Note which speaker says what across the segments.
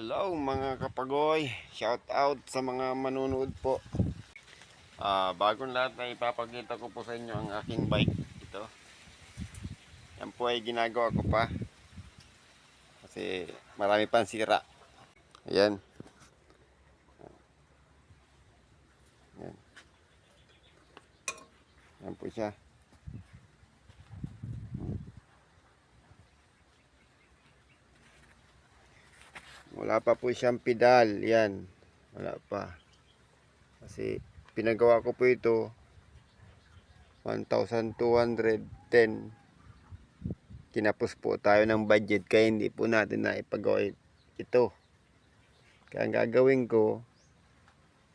Speaker 1: Hello mga kapagoy, shout out sa mga manunood po. Bagong lahat na ipapakita ko po sa inyo ang aking bike. Ito, yan po ay ginagawa ko pa kasi marami pang sira. Ayan, yan, yan po siya. Wala pa po siyang pedal, yan, wala pa kasi pinagawa ko po ito 1,210. Kinapos po tayo ng budget kaya hindi po natin na ipagawa ito. Kaya ang gagawin ko,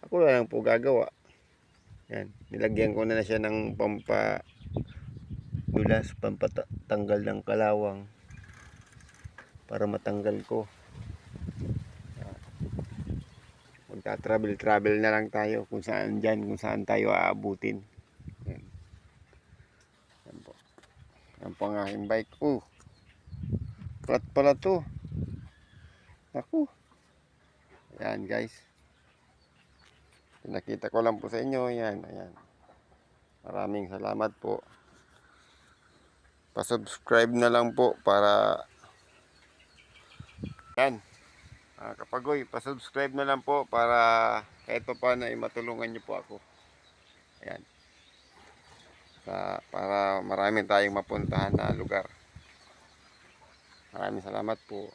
Speaker 1: ako na lang po gagawa. Yan, nilagyan ko na siya ng pampadulas, pampatanggal ng kalawang para matanggal ko. Magta-travel na lang tayo kung saan dyan, kung saan tayo aabutin. Yan. Yan po. Yan po ang aking bike. Flat pala to. Ako. Yan guys. Pinakita ko lang po sa inyo. Yan, ayan. Maraming salamat po. Pa-subscribe na lang po para yan. Kapagoy, pa-subscribe na lang po para kahit pa paano ay matulungan niyo po ako. Ayan. Para marami tayong mapuntahan na lugar. Maraming salamat po.